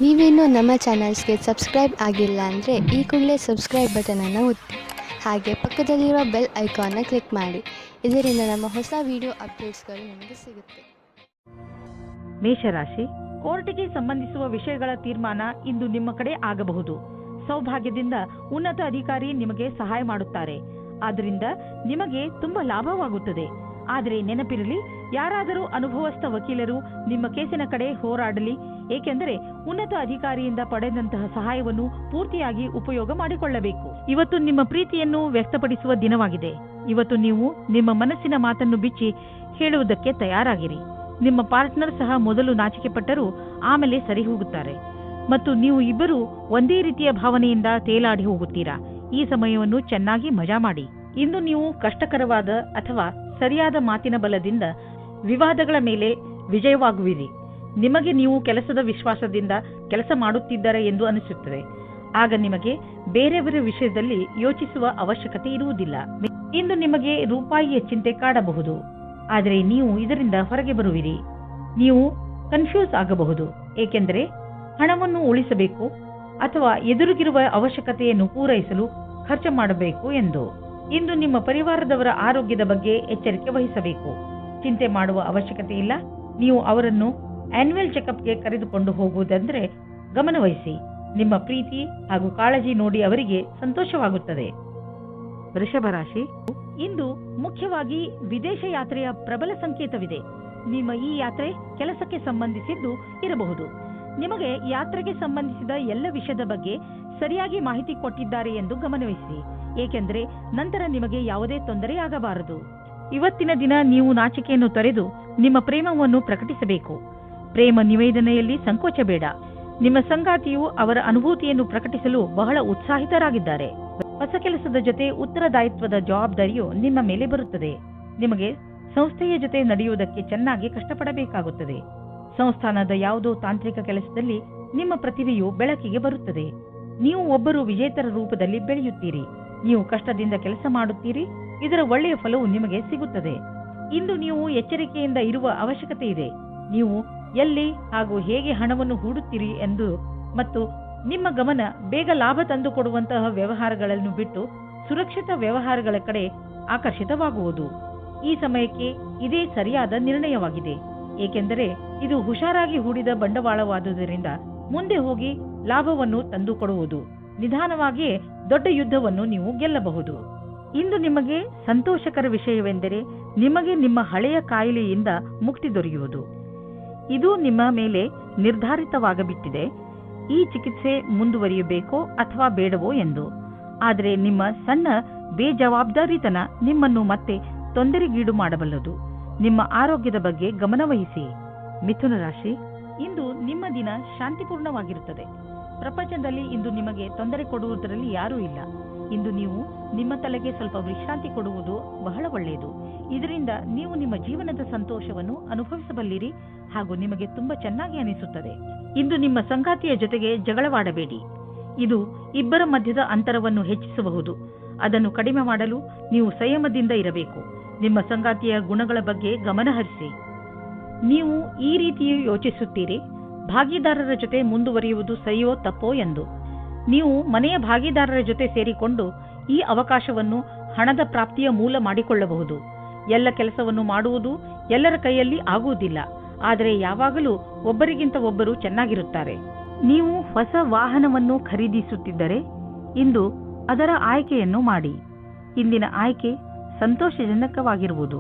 ನೀವೇನೂ ನಮ್ಮ ಚಾನಲ್ಸ್ಗೆ ಸಬ್ಸ್ಕ್ರೈಬ್ ಆಗಿಲ್ಲ ಅಂದರೆ ಈ ಕೂಡಲೇ ಸಬ್ಸ್ಕ್ರೈಬ್ ಬಟನನ್ನು ಒತ್ತಿ ಹಾಗೆ ಪಕ್ಕದಲ್ಲಿರೋ ಬೆಲ್ ಐಕಾನ್ನ ಕ್ಲಿಕ್ ಮಾಡಿ. ಇದರಿಂದ ನಮ್ಮ ಹೊಸ ವಿಡಿಯೋ ಅಪ್ಡೇಟ್ಸ್ಗಳು ನಿಮಗೆ ಸಿಗುತ್ತೆ. ಮೇಷರಾಶಿ, ಕೋರ್ಟ್ಗೆ ಸಂಬಂಧಿಸುವ ವಿಷಯಗಳ ತೀರ್ಮಾನ ಇಂದು ನಿಮ್ಮ ಕಡೆ ಆಗಬಹುದು. ಸೌಭಾಗ್ಯದಿಂದ ಉನ್ನತ ಅಧಿಕಾರಿ ನಿಮಗೆ ಸಹಾಯ ಮಾಡುತ್ತಾರೆ. ಆದ್ದರಿಂದ ನಿಮಗೆ ತುಂಬಾ ಲಾಭವಾಗುತ್ತದೆ. ಆದರೆ ನೆನಪಿರಲಿ, ಯಾರಾದರೂ ಅನುಭವಸ್ಥ ವಕೀಲರು ನಿಮ್ಮ ಕೇಸಿನ ಕಡೆ ಹೋರಾಡಲಿ, ಏಕೆಂದರೆ ಉನ್ನತ ಅಧಿಕಾರಿಯಿಂದ ಪಡೆದಂತಹ ಸಹಾಯವನ್ನು ಪೂರ್ತಿಯಾಗಿ ಉಪಯೋಗ ಮಾಡಿಕೊಳ್ಳಬೇಕು. ಇವತ್ತು ನಿಮ್ಮ ಪ್ರೀತಿಯನ್ನು ವ್ಯಕ್ತಪಡಿಸುವ ದಿನವಾಗಿದೆ. ಇವತ್ತು ನೀವು ನಿಮ್ಮ ಮನಸ್ಸಿನ ಮಾತನ್ನು ಬಿಚ್ಚಿ ಹೇಳುವುದಕ್ಕೆ ತಯಾರಾಗಿರಿ. ನಿಮ್ಮ ಪಾರ್ಟ್ನರ್ ಸಹ ಮೊದಲು ನಾಚಿಕೆ ಪಟ್ಟರೂ ಆಮೇಲೆ ಸರಿ ಹೋಗುತ್ತಾರೆ ಮತ್ತು ನೀವು ಇಬ್ಬರು ಒಂದೇ ರೀತಿಯ ಭಾವನೆಯಿಂದ ತೇಲಾಡಿ ಹೋಗುತ್ತೀರಾ. ಈ ಸಮಯವನ್ನು ಚೆನ್ನಾಗಿ ಮಜಾ ಮಾಡಿ. ಇಂದು ನೀವು ಕಷ್ಟಕರವಾದ ಅಥವಾ ಸರಿಯಾದ ಮಾತಿನ ಬಲದಿಂದ ವಿವಾದಗಳ ಮೇಲೆ ವಿಜಯವಾಗುವಿರಿ. ನಿಮಗೆ ನೀವು ಕೆಲಸದ ವಿಶ್ವಾಸದಿಂದ ಕೆಲಸ ಮಾಡುತ್ತಿದ್ದಾರೆ ಎಂದು ಅನಿಸುತ್ತದೆ. ಆಗ ನಿಮಗೆ ಬೇರೆಯವರ ವಿಷಯದಲ್ಲಿ ಯೋಚಿಸುವ ಅವಶ್ಯಕತೆ ಇರುವುದಿಲ್ಲ. ಇಂದು ನಿಮಗೆ ರೂಪಾಯಿಯ ಚಿಂತೆ ಕಾಡಬಹುದು, ಆದರೆ ನೀವು ಇದರಿಂದ ಹೊರಗೆ ಬರುವಿರಿ. ನೀವು ಕನ್ಫ್ಯೂಸ್ ಆಗಬಹುದು, ಏಕೆಂದರೆ ಹಣವನ್ನು ಉಳಿಸಬೇಕು ಅಥವಾ ಎದುರಿಗಿರುವ ಅವಶ್ಯಕತೆಯನ್ನು ಪೂರೈಸಲು ಖರ್ಚು ಮಾಡಬೇಕು ಎಂದು. ಇಂದು ನಿಮ್ಮ ಪರಿವಾರದವರ ಆರೋಗ್ಯದ ಬಗ್ಗೆ ಎಚ್ಚರಿಕೆ ವಹಿಸಬೇಕು. ಚಿಂತೆ ಮಾಡುವ ಅವಶ್ಯಕತೆ ಇಲ್ಲ. ನೀವು ಅವರನ್ನು ಆನ್ಯುವಲ್ ಚೆಕಪ್ಗೆ ಕರೆದುಕೊಂಡು ಹೋಗುವುದಂದ್ರೆ ಗಮನವಹಿಸಿ. ನಿಮ್ಮ ಪ್ರೀತಿ ಹಾಗೂ ಕಾಳಜಿ ನೋಡಿ ಅವರಿಗೆ ಸಂತೋಷವಾಗುತ್ತದೆ. ವೃಷಭ ರಾಶಿ, ಇಂದು ಮುಖ್ಯವಾಗಿ ವಿದೇಶ ಯಾತ್ರೆಯ ಪ್ರಬಲ ಸಂಕೇತವಿದೆ. ನಿಮ್ಮ ಈ ಯಾತ್ರೆ ಕೆಲಸಕ್ಕೆ ಸಂಬಂಧಿಸಿದ್ದು ಇರಬಹುದು. ನಿಮಗೆ ಯಾತ್ರೆಗೆ ಸಂಬಂಧಿಸಿದ ಎಲ್ಲ ವಿಷಯದ ಬಗ್ಗೆ ಸರಿಯಾಗಿ ಮಾಹಿತಿ ಕೊಟ್ಟಿದ್ದಾರೆ ಎಂದು ಗಮನವಹಿಸಿ, ಏಕೆಂದರೆ ನಂತರ ನಿಮಗೆ ಯಾವುದೇ ತೊಂದರೆಯಾಗಬಾರದು. ಇವತ್ತಿನ ದಿನ ನೀವು ನಾಚಿಕೆಯನ್ನು ತೊರೆದು ನಿಮ್ಮ ಪ್ರೇಮವನ್ನು ಪ್ರಕಟಿಸಬೇಕು. ಪ್ರೇಮ ನಿವೇದನೆಯಲ್ಲಿ ಸಂಕೋಚ ಬೇಡ. ನಿಮ್ಮ ಸಂಗಾತಿಯು ಅವರ ಅನುಭೂತಿಯನ್ನು ಪ್ರಕಟಿಸಲು ಬಹಳ ಉತ್ಸಾಹಿತರಾಗಿದ್ದಾರೆ. ಹೊಸ ಕೆಲಸದ ಜೊತೆ ಉತ್ತರದಾಯಿತ್ವದ ಜವಾಬ್ದಾರಿಯು ನಿಮ್ಮ ಮೇಲೆ ಬರುತ್ತದೆ. ನಿಮಗೆ ಸಂಸ್ಥೆಯ ಜೊತೆ ನಡೆಯುವುದಕ್ಕೆ ಚೆನ್ನಾಗಿ ಕಷ್ಟಪಡಬೇಕಾಗುತ್ತದೆ. ಸಂಸ್ಥಾನದ ಯಾವುದೋ ತಾಂತ್ರಿಕ ಕೆಲಸದಲ್ಲಿ ನಿಮ್ಮ ಪ್ರತಿಭೆಯು ಬೆಳಕಿಗೆ ಬರುತ್ತದೆ. ನೀವು ಒಬ್ಬರು ವಿಜೇತರ ರೂಪದಲ್ಲಿ ಬೆಳೆಯುತ್ತೀರಿ. ನೀವು ಕಷ್ಟದಿಂದ ಕೆಲಸ ಮಾಡುತ್ತೀರಿ. ಇದರ ಒಳ್ಳೆಯ ಫಲವು ನಿಮಗೆ ಸಿಗುತ್ತದೆ. ಇಂದು ನೀವು ಎಚ್ಚರಿಕೆಯಿಂದ ಇರುವ ಅವಶ್ಯಕತೆ ಇದೆ. ನೀವು ಎಲ್ಲಿ ಹಾಗೂ ಹೇಗೆ ಹಣವನ್ನು ಹೂಡುತ್ತೀರಿ ಎಂದು ಮತ್ತು ನಿಮ್ಮ ಗಮನ ಬೇಗ ಲಾಭ ತಂದುಕೊಡುವಂತಹ ವ್ಯವಹಾರಗಳನ್ನು ಬಿಟ್ಟು ಸುರಕ್ಷಿತ ವ್ಯವಹಾರಗಳ ಕಡೆ ಆಕರ್ಷಿತವಾಗುವುದು. ಈ ಸಮಯಕ್ಕೆ ಇದೇ ಸರಿಯಾದ ನಿರ್ಣಯವಾಗಿದೆ, ಏಕೆಂದರೆ ಇದು ಹುಷಾರಾಗಿ ಹೂಡಿದ ಬಂಡವಾಳವಾದುದರಿಂದ ಮುಂದೆ ಹೋಗಿ ಲಾಭವನ್ನು ತಂದುಕೊಡುವುದು. ನಿಧಾನವಾಗಿಯೇ ದೊಡ್ಡ ಯುದ್ಧವನ್ನು ನೀವು ಗೆಲ್ಲಬಹುದು. ಇಂದು ನಿಮಗೆ ಸಂತೋಷಕರ ವಿಷಯವೆಂದರೆ ನಿಮಗೆ ನಿಮ್ಮ ಹಳೆಯ ಕಾಯಿಲೆಯಿಂದ ಮುಕ್ತಿ ದೊರೆಯುವುದು. ಇದು ನಿಮ್ಮ ಮೇಲೆ ನಿರ್ಧಾರಿತವಾಗಬಿಟ್ಟಿದೆ. ಈ ಚಿಕಿತ್ಸೆ ಮುಂದುವರಿಯಬೇಕೋ ಅಥವಾ ಬೇಡವೋ ಎಂದು. ಆದರೆ ನಿಮ್ಮ ಸಣ್ಣ ಬೇಜವಾಬ್ದಾರಿತನ ನಿಮ್ಮನ್ನು ಮತ್ತೆ ತೊಂದರೆಗೀಡು ಮಾಡಬಲ್ಲದು. ನಿಮ್ಮ ಆರೋಗ್ಯದ ಬಗ್ಗೆ ಗಮನವಹಿಸಿ. ಮಿಥುನ ರಾಶಿ, ಇಂದು ನಿಮ್ಮ ದಿನ ಶಾಂತಿಪೂರ್ಣವಾಗಿರುತ್ತದೆ. ಪ್ರಪಂಚದಲ್ಲಿ ಇಂದು ನಿಮಗೆ ತೊಂದರೆ ಕೊಡುವುದರಲ್ಲಿ ಯಾರೂ ಇಲ್ಲ. ಇಂದು ನೀವು ನಿಮ್ಮ ತಲೆಗೆ ಸ್ವಲ್ಪ ವಿಶ್ರಾಂತಿ ಕೊಡುವುದು ಬಹಳ ಒಳ್ಳೆಯದು. ಇದರಿಂದ ನೀವು ನಿಮ್ಮ ಜೀವನದ ಸಂತೋಷವನ್ನು ಅನುಭವಿಸಬಲ್ಲಿರಿ ಹಾಗೂ ನಿಮಗೆ ತುಂಬಾ ಚೆನ್ನಾಗಿ ಅನಿಸುತ್ತದೆ. ಇಂದು ನಿಮ್ಮ ಸಂಗಾತಿಯ ಜೊತೆಗೆ ಜಗಳವಾಡಬೇಡಿ. ಇದು ಇಬ್ಬರ ಮಧ್ಯದ ಅಂತರವನ್ನು ಹೆಚ್ಚಿಸಬಹುದು. ಅದನ್ನು ಕಡಿಮೆ ಮಾಡಲು ನೀವು ಸಂಯಮದಿಂದ ಇರಬೇಕು. ನಿಮ್ಮ ಸಂಗಾತಿಯ ಗುಣಗಳ ಬಗ್ಗೆ ಗಮನಹರಿಸಿ. ನೀವು ಈ ರೀತಿಯೂ ಯೋಚಿಸುತ್ತೀರಿ, ಭಾಗಿದಾರರ ಜೊತೆ ಮುಂದುವರಿಯುವುದು ಸರಿಯೋ ತಪ್ಪೋ ಎಂದು. ನೀವು ಮನೆಯ ಭಾಗಿದಾರರ ಜೊತೆ ಸೇರಿಕೊಂಡು ಈ ಅವಕಾಶವನ್ನು ಹಣದ ಪ್ರಾಪ್ತಿಯ ಮೂಲ ಮಾಡಿಕೊಳ್ಳಬಹುದು. ಎಲ್ಲ ಕೆಲಸವನ್ನು ಮಾಡುವುದು ಎಲ್ಲರ ಕೈಯಲ್ಲಿ ಆಗುವುದಿಲ್ಲ, ಆದರೆ ಯಾವಾಗಲೂ ಒಬ್ಬರಿಗಿಂತ ಒಬ್ಬರು ಚೆನ್ನಾಗಿರುತ್ತಾರೆ. ನೀವು ಹೊಸ ವಾಹನವನ್ನು ಖರೀದಿಸುತ್ತಿದ್ದರೆ ಇಂದು ಅದರ ಆಯ್ಕೆಯನ್ನು ಮಾಡಿ. ಇಂದಿನ ಆಯ್ಕೆ ಸಂತೋಷಜನಕವಾಗಿರುವುದು.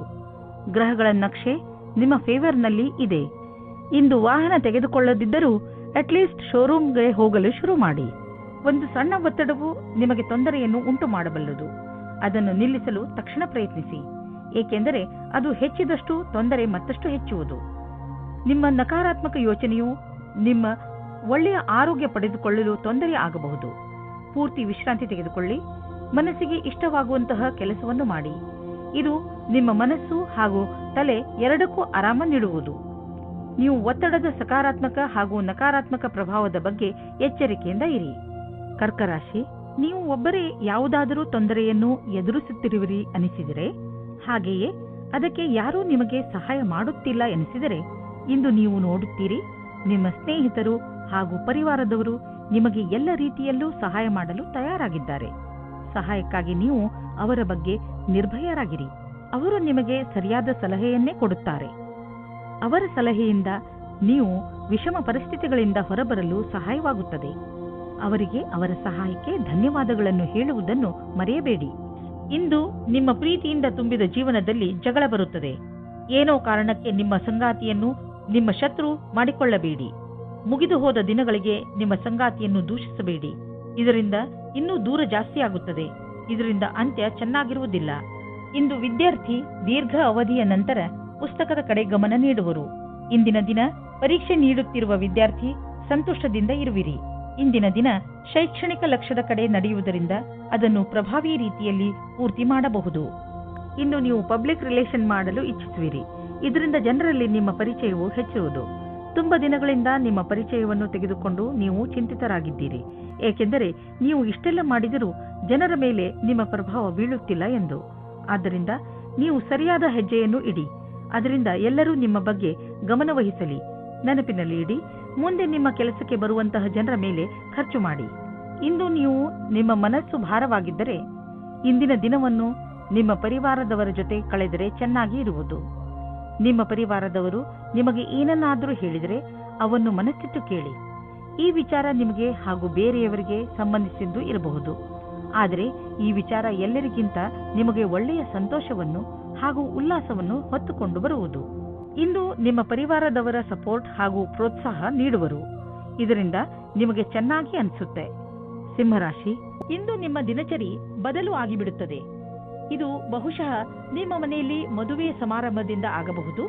ಗ್ರಹಗಳ ನಕ್ಷೆ ನಿಮ್ಮ ಫೇವರ್ನಲ್ಲಿ ಇದೆ. ಇಂದು ವಾಹನ ತೆಗೆದುಕೊಳ್ಳದಿದ್ದರೂ ಅಟ್ಲೀಸ್ಟ್ ಶೋರೂಮ್ಗೆ ಹೋಗಲು ಶುರು ಮಾಡಿ. ಒಂದು ಸಣ್ಣ ಒತ್ತಡವು ನಿಮಗೆ ತೊಂದರೆಯನ್ನು ಉಂಟು ಮಾಡಬಲ್ಲದು. ಅದನ್ನು ನಿಲ್ಲಿಸಲು ತಕ್ಷಣ ಪ್ರಯತ್ನಿಸಿ, ಏಕೆಂದರೆ ಅದು ಹೆಚ್ಚಿದಷ್ಟು ತೊಂದರೆ ಮತ್ತಷ್ಟು ಹೆಚ್ಚುವುದು. ನಿಮ್ಮ ನಕಾರಾತ್ಮಕ ಯೋಚನೆಯು ನಿಮ್ಮ ಒಳ್ಳೆಯ ಆರೋಗ್ಯ ಪಡೆದುಕೊಳ್ಳಲು ತೊಂದರೆ ಆಗಬಹುದು. ಪೂರ್ತಿ ವಿಶ್ರಾಂತಿ ತೆಗೆದುಕೊಳ್ಳಿ. ಮನಸ್ಸಿಗೆ ಇಷ್ಟವಾಗುವಂತಹ ಕೆಲಸವನ್ನು ಮಾಡಿ. ಇದು ನಿಮ್ಮ ಮನಸ್ಸು ಹಾಗೂ ತಲೆ ಎರಡಕ್ಕೂ ಆರಾಮ ನೀಡುವುದು. ನೀವು ಒತ್ತಡದ ಸಕಾರಾತ್ಮಕ ಹಾಗೂ ನಕಾರಾತ್ಮಕ ಪ್ರಭಾವದ ಬಗ್ಗೆ ಎಚ್ಚರಿಕೆಯಿಂದ ಇರಿ. ಕರ್ಕ ರಾಶಿ, ನೀವು ಒಬ್ಬರೇ ಯಾವುದಾದರೂ ತೊಂದರೆಯನ್ನು ಎದುರಿಸುತ್ತಿರುವಿರಿ ಅನಿಸಿದರೆ, ಹಾಗೆಯೇ ಅದಕ್ಕೆ ಯಾರೂ ನಿಮಗೆ ಸಹಾಯ ಮಾಡುತ್ತಿಲ್ಲ ಎನಿಸಿದರೆ, ಇಂದು ನೀವು ನೋಡುತ್ತೀರಿ ನಿಮ್ಮ ಸ್ನೇಹಿತರು ಹಾಗೂ ಪರಿವಾರದವರು ನಿಮಗೆ ಎಲ್ಲ ರೀತಿಯಲ್ಲೂ ಸಹಾಯ ಮಾಡಲು ತಯಾರಾಗಿದ್ದಾರೆ. ಸಹಾಯಕ್ಕಾಗಿ ನೀವು ಅವರ ಬಗ್ಗೆ ನಿರ್ಭಯರಾಗಿರಿ. ಅವರು ನಿಮಗೆ ಸರಿಯಾದ ಸಲಹೆಯನ್ನೇ ಕೊಡುತ್ತಾರೆ. ಅವರ ಸಲಹೆಯಿಂದ ನೀವು ವಿಷಮ ಪರಿಸ್ಥಿತಿಗಳಿಂದ ಹೊರಬರಲು ಸಹಾಯವಾಗುತ್ತದೆ. ಅವರಿಗೆ ಅವರ ಸಹಾಯಕ್ಕೆ ಧನ್ಯವಾದಗಳನ್ನು ಹೇಳುವುದನ್ನು ಮರೆಯಬೇಡಿ. ಇಂದು ನಿಮ್ಮ ಪ್ರೀತಿಯಿಂದ ತುಂಬಿದ ಜೀವನದಲ್ಲಿ ಜಗಳ ಬರುತ್ತದೆ. ಏನೋ ಕಾರಣಕ್ಕೆ ನಿಮ್ಮ ಸಂಗಾತಿಯನ್ನು ನಿಮ್ಮ ಶತ್ರು ಮಾಡಿಕೊಳ್ಳಬೇಡಿ. ಮುಗಿದು ಹೋದ ದಿನಗಳಿಗೆ ನಿಮ್ಮ ಸಂಗಾತಿಯನ್ನು ದೂಷಿಸಬೇಡಿ. ಇದರಿಂದ ಇನ್ನೂ ದೂರ ಜಾಸ್ತಿ ಆಗುತ್ತದೆ. ಇದರಿಂದ ಅಂತ್ಯ ಚೆನ್ನಾಗಿರುವುದಿಲ್ಲ. ಇಂದು ವಿದ್ಯಾರ್ಥಿ ದೀರ್ಘ ಅವಧಿಯ ನಂತರ ಪುಸ್ತಕದ ಕಡೆ ಗಮನ ನೀಡುವರು. ಇಂದಿನ ದಿನ ಪರೀಕ್ಷೆ ನೀಡುತ್ತಿರುವ ವಿದ್ಯಾರ್ಥಿ ಸಂತುಷ್ಟದಿಂದ ಇರುವಿರಿ. ಇಂದಿನ ದಿನ ಶೈಕ್ಷಣಿಕ ಲಕ್ಷ್ಯದ ಕಡೆ ನಡೆಯುವುದರಿಂದ ಅದನ್ನು ಪ್ರಭಾವಿ ರೀತಿಯಲ್ಲಿ ಪೂರ್ತಿ ಮಾಡಬಹುದು. ಇಂದು ನೀವು ಪಬ್ಲಿಕ್ ರಿಲೇಷನ್ ಮಾಡಲು ಇಚ್ಛಿಸುವಿರಿ. ಇದರಿಂದ ಜನರಲ್ಲಿ ನಿಮ್ಮ ಪರಿಚಯವು ಹೆಚ್ಚುವುದು. ತುಂಬ ದಿನಗಳಿಂದ ನಿಮ್ಮ ಪರಿಚಯವನ್ನು ತೆಗೆದುಕೊಂಡು ನೀವು ಚಿಂತಿತರಾಗಿದ್ದೀರಿ. ಏಕೆಂದರೆ ನೀವು ಇಷ್ಟೆಲ್ಲ ಮಾಡಿದರೂ ಜನರ ಮೇಲೆ ನಿಮ್ಮ ಪ್ರಭಾವ ಬೀಳುತ್ತಿಲ್ಲ ಎಂದು. ಆದ್ದರಿಂದ ನೀವು ಸರಿಯಾದ ಹೆಜ್ಜೆಯನ್ನು ಇಡಿ. ಅದರಿಂದ ಎಲ್ಲರೂ ನಿಮ್ಮ ಬಗ್ಗೆ ಗಮನವಹಿಸಲಿ. ನೆನಪಿನಲ್ಲಿ ಇಡಿ, ಮುಂದೆ ನಿಮ್ಮ ಕೆಲಸಕ್ಕೆ ಬರುವಂತಹ ಜನರ ಮೇಲೆ ಖರ್ಚು ಮಾಡಿ. ಇಂದು ನೀವು ನಿಮ್ಮ ಮನಸ್ಸು ಭಾರವಾಗಿದ್ದರೆ ಇಂದಿನ ದಿನವನ್ನು ನಿಮ್ಮ ಪರಿವಾರದವರ ಜೊತೆ ಕಳೆದರೆ ಚೆನ್ನಾಗಿ ಇರುವುದು. ನಿಮ್ಮ ಪರಿವಾರದವರು ನಿಮಗೆ ಏನನ್ನಾದರೂ ಹೇಳಿದರೆ ಅವನ್ನು ಮನಸ್ಸಿಟ್ಟು ಕೇಳಿ. ಈ ವಿಚಾರ ನಿಮಗೆ ಹಾಗೂ ಬೇರೆಯವರಿಗೆ ಸಂಬಂಧಿಸಿದ್ದು ಇರಬಹುದು. ಆದರೆ ಈ ವಿಚಾರ ಎಲ್ಲರಿಗಿಂತ ನಿಮಗೆ ಒಳ್ಳೆಯ ಸಂತೋಷವನ್ನು ಹಾಗೂ ಉಲ್ಲಾಸವನ್ನು ಹೊತ್ತುಕೊಂಡು ಬರುವುದು. ಇಂದು ನಿಮ್ಮ ಪರಿವಾರದವರ ಸಪೋರ್ಟ್ ಹಾಗೂ ಪ್ರೋತ್ಸಾಹ ನೀಡುವರು. ಇದರಿಂದ ನಿಮಗೆ ಚೆನ್ನಾಗಿ ಅನಿಸುತ್ತೆ. ಸಿಂಹರಾಶಿ, ಇಂದು ನಿಮ್ಮ ದಿನಚರಿ ಬದಲು ಆಗಿಬಿಡುತ್ತದೆ. ಇದು ಬಹುಶಃ ನಿಮ್ಮ ಮನೆಯಲ್ಲಿ ಮದುವೆ ಸಮಾರಂಭದಿಂದ ಆಗಬಹುದು.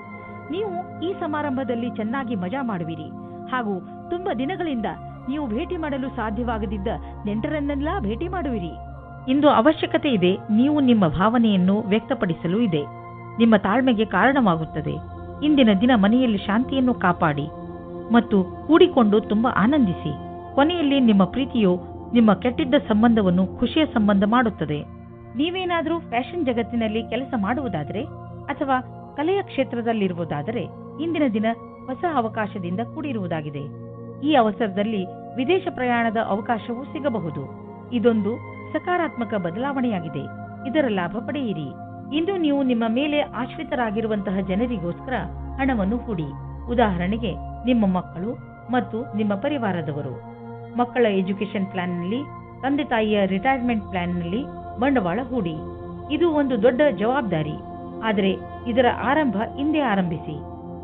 ನೀವು ಈ ಸಮಾರಂಭದಲ್ಲಿ ಚೆನ್ನಾಗಿ ಮಜಾ ಮಾಡುವಿರಿ ಹಾಗೂ ತುಂಬಾ ದಿನಗಳಿಂದ ನೀವು ಭೇಟಿ ಮಾಡಲು ಸಾಧ್ಯವಾಗದಿದ್ದ ನೆಂಟರನ್ನೆಲ್ಲ ಭೇಟಿ ಮಾಡುವಿರಿ. ಇಂದು ಅವಶ್ಯಕತೆ ಇದೆ. ನೀವು ನಿಮ್ಮ ಭಾವನೆಯನ್ನು ವ್ಯಕ್ತಪಡಿಸಲು ಇದೆ. ನಿಮ್ಮ ತಾಳ್ಮೆಗೆ ಕಾರಣವಾಗುತ್ತದೆ. ಇಂದಿನ ದಿನ ಮನೆಯಲ್ಲಿ ಶಾಂತಿಯನ್ನು ಕಾಪಾಡಿ ಮತ್ತು ಕೂಡಿಕೊಂಡು ತುಂಬಾ ಆನಂದಿಸಿ. ಕೊನೆಯಲ್ಲಿ ನಿಮ್ಮ ಪ್ರೀತಿಯು ನಿಮ್ಮ ಕೆಟ್ಟಿದ್ದ ಸಂಬಂಧವನ್ನು ಖುಷಿಯ ಸಂಬಂಧ ಮಾಡುತ್ತದೆ. ನೀವೇನಾದರೂ ಫ್ಯಾಷನ್ ಜಗತ್ತಿನಲ್ಲಿ ಕೆಲಸ ಮಾಡುವುದಾದರೆ ಅಥವಾ ಕಲೆಯ ಕ್ಷೇತ್ರದಲ್ಲಿರುವುದಾದರೆ ಇಂದಿನ ದಿನ ಹೊಸ ಅವಕಾಶದಿಂದ ಕೂಡಿರುವುದಾಗಿದೆ. ಈ ಅವಸರದಲ್ಲಿ ವಿದೇಶ ಪ್ರಯಾಣದ ಅವಕಾಶವೂ ಸಿಗಬಹುದು. ಇದೊಂದು ಸಕಾರಾತ್ಮಕ ಬದಲಾವಣೆಯಾಗಿದೆ. ಇದರ ಲಾಭ ಪಡೆಯಿರಿ. ಇಂದು ನೀವು ನಿಮ್ಮ ಮೇಲೆ ಆಶ್ರಿತರಾಗಿರುವಂತಹ ಜನರಿಗೋಸ್ಕರ ಹಣವನ್ನು ಹೂಡಿ. ಉದಾಹರಣೆಗೆ ನಿಮ್ಮ ಮಕ್ಕಳು ಮತ್ತು ನಿಮ್ಮ ಪರಿವಾರದವರು. ಮಕ್ಕಳ ಎಜುಕೇಶನ್ ಪ್ಲಾನ್ನಲ್ಲಿ, ತಂದೆ ತಾಯಿಯ ರಿಟೈರ್ಮೆಂಟ್ ಪ್ಲಾನ್ನಲ್ಲಿ ಬಂಡವಾಳ ಹೂಡಿ. ಇದು ಒಂದು ದೊಡ್ಡ ಜವಾಬ್ದಾರಿ. ಆದರೆ ಇದರ ಆರಂಭ ಇಂದೇ ಆರಂಭಿಸಿ.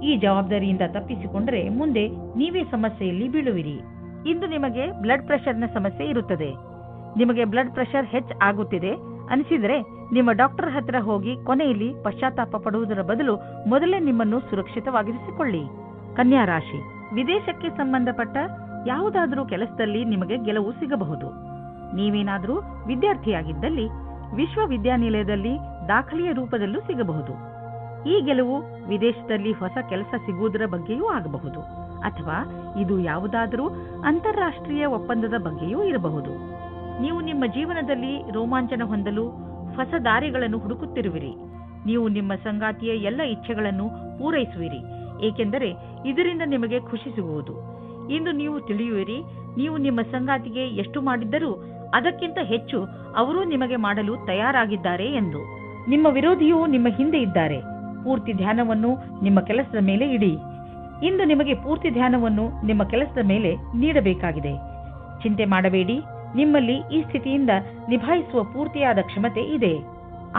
ಈ ಜವಾಬ್ದಾರಿಯಿಂದ ತಪ್ಪಿಸಿಕೊಂಡರೆ ಮುಂದೆ ನೀವೇ ಸಮಸ್ಯೆಯಲ್ಲಿ ಬೀಳುವಿರಿ. ಇಂದು ನಿಮಗೆ ಬ್ಲಡ್ ಪ್ರೆಷರ್ನ ಸಮಸ್ಯೆ ಇರುತ್ತದೆ. ನಿಮಗೆ ಬ್ಲಡ್ ಪ್ರೆಷರ್ ಆಗುತ್ತಿದೆ ಅನಿಸಿದರೆ ನಿಮ್ಮ ಡಾಕ್ಟರ್ ಹತ್ರ ಹೋಗಿ ಕೊನೆಯಲ್ಲಿ ಪಶ್ಚಾತ್ತಾಪ ಪಡುವುದರ ಬದಲು ಮೊದಲೇ ನಿಮ್ಮನ್ನು ಸುರಕ್ಷಿತವಾಗಿರಿಸಿಕೊಳ್ಳಿ. ಕನ್ಯಾ ರಾಶಿ, ವಿದೇಶಕ್ಕೆ ಸಂಬಂಧಪಟ್ಟ ಯಾವುದಾದರೂ ಕೆಲಸದಲ್ಲಿ ನಿಮಗೆ ಗೆಲುವು ಸಿಗಬಹುದು. ನೀವೇನಾದರೂ ವಿದ್ಯಾರ್ಥಿಯಾಗಿದ್ದಲ್ಲಿ ವಿಶ್ವವಿದ್ಯಾನಿಲಯದಲ್ಲಿ ದಾಖಲೆಯ ರೂಪದಲ್ಲೂ ಸಿಗಬಹುದು. ಈ ಗೆಲುವು ವಿದೇಶದಲ್ಲಿ ಹೊಸ ಕೆಲಸ ಸಿಗುವುದರ ಬಗ್ಗೆಯೂ ಆಗಬಹುದು ಅಥವಾ ಇದು ಯಾವುದಾದರೂ ಅಂತಾರಾಷ್ಟ್ರೀಯ ಒಪ್ಪಂದದ ಬಗ್ಗೆಯೂ ಇರಬಹುದು. ನೀವು ನಿಮ್ಮ ಜೀವನದಲ್ಲಿ ರೋಮಾಂಚನ ಹೊಂದಲು ಹೊಸ ದಾರಿಗಳನ್ನು ಹುಡುಕುತ್ತಿರುವಿರಿ. ನೀವು ನಿಮ್ಮ ಸಂಗಾತಿಯ ಎಲ್ಲ ಇಚ್ಛೆಗಳನ್ನು ಪೂರೈಸುವಿರಿ, ಏಕೆಂದರೆ ಇದರಿಂದ ನಿಮಗೆ ಖುಷಿ ಸಿಗುವುದು. ಇಂದು ನೀವು ತಿಳಿಯುವಿರಿ, ನೀವು ನಿಮ್ಮ ಸಂಗಾತಿಗೆ ಎಷ್ಟು ಮಾಡಿದ್ದರೂ ಅದಕ್ಕಿಂತ ಹೆಚ್ಚು ಅವರು ನಿಮಗೆ ಮಾಡಲು ತಯಾರಾಗಿದ್ದಾರೆ ಎಂದು. ನಿಮ್ಮ ವಿರೋಧಿಯು ನಿಮ್ಮ ಹಿಂದೆ ಇದ್ದಾರೆ. ಪೂರ್ತಿ ಧ್ಯಾನವನ್ನು ನಿಮ್ಮ ಕೆಲಸದ ಮೇಲೆ ಇಡಿ. ಇಂದು ನಿಮಗೆ ಪೂರ್ತಿ ಧ್ಯಾನವನ್ನು ನಿಮ್ಮ ಕೆಲಸದ ಮೇಲೆ ನೀಡಬೇಕಾಗಿದೆ. ಚಿಂತೆ ಮಾಡಬೇಡಿ, ನಿಮ್ಮಲ್ಲಿ ಈ ಸ್ಥಿತಿಯಿಂದ ನಿಭಾಯಿಸುವ ಪೂರ್ತಿಯಾದ ಕ್ಷಮತೆ ಇದೆ.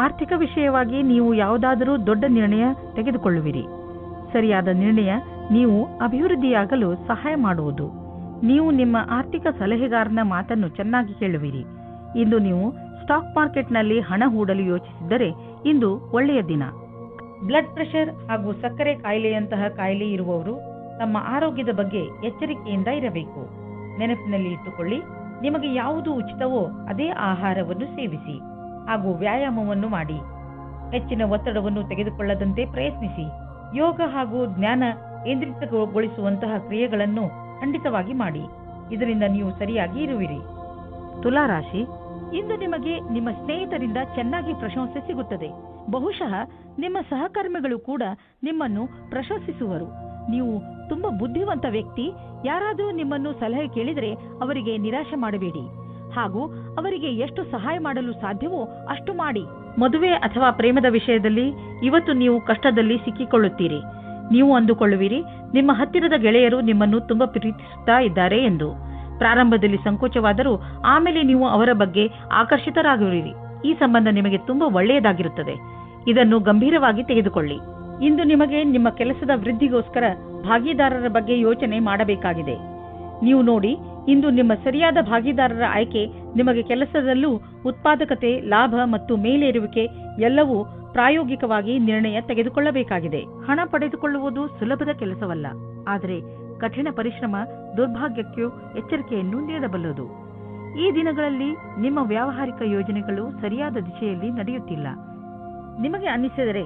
ಆರ್ಥಿಕ ವಿಷಯವಾಗಿ ನೀವು ಯಾವುದಾದರೂ ದೊಡ್ಡ ನಿರ್ಣಯ ತೆಗೆದುಕೊಳ್ಳುವಿರಿ. ಸರಿಯಾದ ನಿರ್ಣಯ ನೀವು ಅಭಿವೃದ್ಧಿಯಾಗಲು ಸಹಾಯ ಮಾಡುವುದು. ನೀವು ನಿಮ್ಮ ಆರ್ಥಿಕ ಸಲಹೆಗಾರನ ಮಾತನ್ನು ಚೆನ್ನಾಗಿ ಕೇಳುವಿರಿ. ಇಂದು ನೀವು ಸ್ಟಾಕ್ ಮಾರ್ಕೆಟ್ನಲ್ಲಿ ಹಣ ಹೂಡಲು ಯೋಚಿಸಿದ್ದರೆ ಇಂದು ಒಳ್ಳೆಯ ದಿನ. ಬ್ಲಡ್ ಪ್ರೆಷರ್ ಹಾಗೂ ಸಕ್ಕರೆ ಕಾಯಿಲೆಯಂತಹ ಕಾಯಿಲೆ ಇರುವವರು ತಮ್ಮ ಆರೋಗ್ಯದ ಬಗ್ಗೆ ಎಚ್ಚರಿಕೆಯಿಂದ ಇರಬೇಕು. ನೆನಪಿನಲ್ಲಿ ಇಟ್ಟುಕೊಳ್ಳಿ, ನಿಮಗೆ ಯಾವುದು ಉಚಿತವೋ ಅದೇ ಆಹಾರವನ್ನು ಸೇವಿಸಿ ಹಾಗೂ ವ್ಯಾಯಾಮವನ್ನು ಮಾಡಿ. ಹೆಚ್ಚಿನ ಒತ್ತಡವನ್ನು ತೆಗೆದುಕೊಳ್ಳದಂತೆ ಪ್ರಯತ್ನಿಸಿ. ಯೋಗ ಹಾಗೂ ಜ್ಞಾನ ಕೇಂದ್ರಿತಗೊಳಿಸುವಂತಹ ಕ್ರಿಯೆಗಳನ್ನು ಖಂಡಿತವಾಗಿ ಮಾಡಿ. ಇದರಿಂದ ನೀವು ಸರಿಯಾಗಿ ಇರುವಿರಿ. ತುಲಾರಾಶಿ, ಇಂದು ನಿಮಗೆ ನಿಮ್ಮ ಸ್ನೇಹಿತರಿಂದ ಚೆನ್ನಾಗಿ ಪ್ರಶಂಸೆ ಸಿಗುತ್ತದೆ. ಬಹುಶಃ ನಿಮ್ಮ ಸಹಕರ್ಮಿಗಳು ಕೂಡ ನಿಮ್ಮನ್ನು ಪ್ರಶಂಸಿಸುವರು. ನೀವು ತುಂಬಾ ಬುದ್ಧಿವಂತ ವ್ಯಕ್ತಿ. ಯಾರಾದರೂ ನಿಮ್ಮನ್ನು ಸಲಹೆ ಕೇಳಿದರೆ ಅವರಿಗೆ ನಿರಾಶೆ ಮಾಡಬೇಡಿ ಹಾಗೂ ಅವರಿಗೆ ಎಷ್ಟು ಸಹಾಯ ಮಾಡಲು ಸಾಧ್ಯವೋ ಅಷ್ಟು ಮಾಡಿ. ಮದುವೆ ಅಥವಾ ಪ್ರೇಮದ ವಿಷಯದಲ್ಲಿ ಇವತ್ತು ನೀವು ಕಷ್ಟದಲ್ಲಿ ಸಿಕ್ಕಿಕೊಳ್ಳುತ್ತೀರಿ. ನೀವು ಅಂದುಕೊಳ್ಳುವಿರಿ ನಿಮ್ಮ ಹತ್ತಿರದ ಗೆಳೆಯರು ನಿಮ್ಮನ್ನು ತುಂಬಾ ಪ್ರೀತಿಸುತ್ತಾ ಇದ್ದಾರೆ ಎಂದು. ಪ್ರಾರಂಭದಲ್ಲಿ ಸಂಕೋಚವಾದರೂ ಆಮೇಲೆ ನೀವು ಅವರ ಬಗ್ಗೆ ಆಕರ್ಷಿತರಾಗುವಿರಿ. ಈ ಸಂಬಂಧ ನಿಮಗೆ ತುಂಬಾ ಒಳ್ಳೆಯದಾಗಿರುತ್ತದೆ. ಇದನ್ನು ಗಂಭೀರವಾಗಿ ತೆಗೆದುಕೊಳ್ಳಿ. ಇಂದು ನಿಮಗೆ ನಿಮ್ಮ ಕೆಲಸದ ವೃದ್ಧಿಗೋಸ್ಕರ ಭಾಗಿದಾರರ ಬಗ್ಗೆ ಯೋಚನೆ ಮಾಡಬೇಕಾಗಿದೆ. ನೀವು ನೋಡಿ, ಇಂದು ನಿಮ್ಮ ಸರಿಯಾದ ಭಾಗಿದಾರರ ಆಯ್ಕೆ ನಿಮಗೆ ಕೆಲಸದಲ್ಲೂ ಉತ್ಪಾದಕತೆ, ಲಾಭ ಮತ್ತು ಮೇಲೇರುವಿಕೆ ಎಲ್ಲವೂ ಪ್ರಾಯೋಗಿಕವಾಗಿ ನಿರ್ಣಯ ತೆಗೆದುಕೊಳ್ಳಬೇಕಾಗಿದೆ. ಹಣ ಪಡೆದುಕೊಳ್ಳುವುದು ಸುಲಭದ ಕೆಲಸವಲ್ಲ, ಆದರೆ ಕಠಿಣ ಪರಿಶ್ರಮ ದುರ್ಭಾಗ್ಯಕ್ಕೂ ಎಚ್ಚರಿಕೆಯನ್ನು ನೀಡಬಲ್ಲದು. ಈ ದಿನಗಳಲ್ಲಿ ನಿಮ್ಮ ವ್ಯಾವಹಾರಿಕ ಯೋಜನೆಗಳು ಸರಿಯಾದ ದಿಶೆಯಲ್ಲಿ ನಡೆಯುತ್ತಿಲ್ಲ. ನಿಮಗೆ ಅನ್ನಿಸಿದರೆ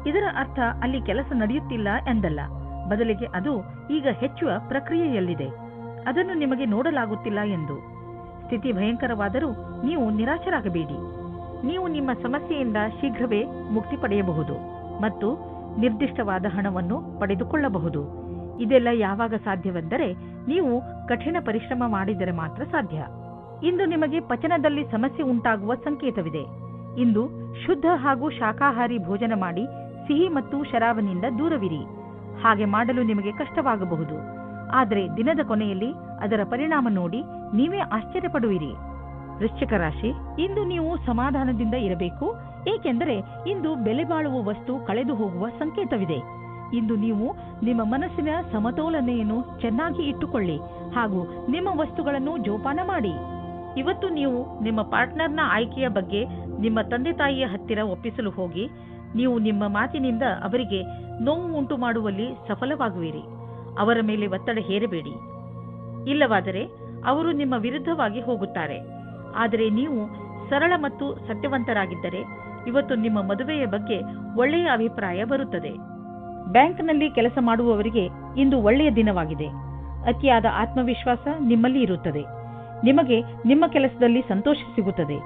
ಇದರ ಅರ್ಥ ಅಲ್ಲಿ ಕೆಲಸ ನಡೆಯುತ್ತಿಲ್ಲ ಎಂದಲ್ಲ, ಬದಲಿಗೆ ಅದು ಈಗ ಹೆಚ್ಚುವ ಪ್ರಕ್ರಿಯೆಯಲ್ಲಿದೆ. ಅದನ್ನು ನಿಮಗೆ ನೋಡಲಾಗುತ್ತಿಲ್ಲ ಎಂದು. ಸ್ಥಿತಿ ಭಯಂಕರವಾದರೂ ನೀವು ನಿರಾಶರಾಗಬೇಡಿ. ನೀವು ನಿಮ್ಮ ಸಮಸ್ಯೆಯಿಂದ ಶೀಘ್ರವೇ ಮುಕ್ತಿ ಪಡೆಯಬಹುದು ಮತ್ತು ನಿರ್ದಿಷ್ಟವಾದ ಹಣವನ್ನು ಪಡೆದುಕೊಳ್ಳಬಹುದು. ಇದೆಲ್ಲ ಯಾವಾಗ ಸಾಧ್ಯವೆಂದರೆ ನೀವು ಕಠಿಣ ಪರಿಶ್ರಮ ಮಾಡಿದರೆ ಮಾತ್ರ ಸಾಧ್ಯ. ಇಂದು ನಿಮಗೆ ಪಚನದಲ್ಲಿ ಸಮಸ್ಯೆ ಉಂಟಾಗುವ ಸಂಕೇತವಿದೆ. ಇಂದು ಶುದ್ಧ ಹಾಗೂ ಶಾಕಾಹಾರಿ ಭೋಜನ ಮಾಡಿ ಸಿಹಿ ಮತ್ತು ಶರಾಬನಿಂದ ದೂರವಿರಿ. ಹಾಗೆ ಮಾಡಲು ನಿಮಗೆ ಕಷ್ಟವಾಗಬಹುದು, ಆದರೆ ದಿನದ ಕೊನೆಯಲ್ಲಿ ಅದರ ಪರಿಣಾಮ ನೋಡಿ ನೀವೇ ಆಶ್ಚರ್ಯಪಡುವಿರಿ. ವೃಶ್ಚಿಕ ರಾಶಿ, ಇಂದು ನೀವು ಸಮಾಧಾನದಿಂದ ಇರಬೇಕು, ಏಕೆಂದರೆ ಇಂದು ಬೆಲೆ ಬಾಳುವ ವಸ್ತು ಕಳೆದು ಹೋಗುವ ಸಂಕೇತವಿದೆ. ಇಂದು ನೀವು ನಿಮ್ಮ ಮನಸ್ಸಿನ ಸಮತೋಲನೆಯನ್ನು ಚೆನ್ನಾಗಿ ಇಟ್ಟುಕೊಳ್ಳಿ ಹಾಗೂ ನಿಮ್ಮ ವಸ್ತುಗಳನ್ನು ಜೋಪಾನ ಮಾಡಿ. ಇವತ್ತು ನೀವು ನಿಮ್ಮ ಪಾರ್ಟ್ನರ್ನ ಆಯ್ಕೆಯ ಬಗ್ಗೆ ನಿಮ್ಮ ತಂದೆ ತಾಯಿಯ ಹತ್ತಿರ ಒಪ್ಪಿಸಲು ಹೋಗಿ ನೀವು ನಿಮ್ಮ ಮಾತಿನಿಂದ ಅವರಿಗೆ ನೋವು ಉಂಟು ಮಾಡುವಲ್ಲಿ ಸಫಲವಾಗುವಿರಿ. ಅವರ ಮೇಲೆ ಒತ್ತಡ ಹೇರಬೇಡಿ, ಇಲ್ಲವಾದರೆ ಅವರು ನಿಮ್ಮ ವಿರುದ್ಧವಾಗಿ ಹೋಗುತ್ತಾರೆ. ಆದರೆ ನೀವು ಸರಳ ಮತ್ತು ಸತ್ಯವಂತರಾಗಿದ್ದರೆ ಇವತ್ತು ನಿಮ್ಮ ಮದುವೆಯ ಬಗ್ಗೆ ಒಳ್ಳೆಯ ಅಭಿಪ್ರಾಯ ಬರುತ್ತದೆ. ಬ್ಯಾಂಕ್ನಲ್ಲಿ ಕೆಲಸ ಮಾಡುವವರಿಗೆ ಇಂದು ಒಳ್ಳೆಯ ದಿನವಾಗಿದೆ. ಅತಿಯಾದ ಆತ್ಮವಿಶ್ವಾಸ ನಿಮ್ಮಲ್ಲಿ ಇರುತ್ತದೆ. ನಿಮಗೆ ನಿಮ್ಮ ಕೆಲಸದಲ್ಲಿ ಸಂತೋಷ ಸಿಗುತ್ತದೆ.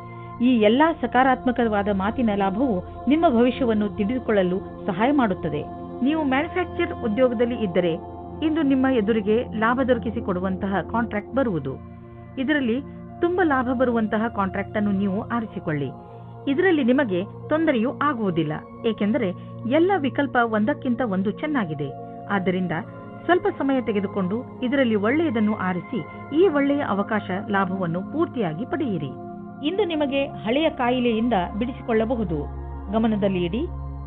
ಈ ಎಲ್ಲಾ ಸಕಾರಾತ್ಮಕವಾದ ಮಾತಿನ ಲಾಭವು ನಿಮ್ಮ ಭವಿಷ್ಯವನ್ನು ತಿಳಿದುಕೊಳ್ಳಲು ಸಹಾಯ ಮಾಡುತ್ತದೆ. ನೀವು ಮ್ಯಾನುಫ್ಯಾಕ್ಚರ್ ಉದ್ಯೋಗದಲ್ಲಿ ಇದ್ದರೆ ಇಂದು ನಿಮ್ಮ ಎದುರಿಗೆ ಲಾಭ ದೊರಕಿಸಿಕೊಡುವಂತಹ ಕಾಂಟ್ರಾಕ್ಟ್ ಬರುವುದು. ಇದರಲ್ಲಿ ತುಂಬಾ ಲಾಭ ಬರುವಂತಹ ಕಾಂಟ್ರಾಕ್ಟ್ ಅನ್ನು ನೀವು ಆರಿಸಿಕೊಳ್ಳಿ. ಇದರಲ್ಲಿ ನಿಮಗೆ ತೊಂದರೆಯೂ ಆಗುವುದಿಲ್ಲ, ಏಕೆಂದರೆ ಎಲ್ಲ ವಿಕಲ್ಪ ಒಂದಕ್ಕಿಂತ ಒಂದು ಚೆನ್ನಾಗಿದೆ. ಆದ್ದರಿಂದ ಸ್ವಲ್ಪ ಸಮಯ ತೆಗೆದುಕೊಂಡು ಇದರಲ್ಲಿ ಒಳ್ಳೆಯದನ್ನು ಆರಿಸಿ ಈ ಒಳ್ಳೆಯ ಅವಕಾಶ ಲಾಭವನ್ನು ಪೂರ್ತಿಯಾಗಿ ಪಡೆಯಿರಿ. ಇಂದು ನಿಮಗೆ ಹಳೆಯ ಕಾಯಿಲೆಯಿಂದ ಬಿಡಿಸಿಕೊಳ್ಳಬಹುದು. ಗಮನದಲ್ಲಿ ಇಡಿ,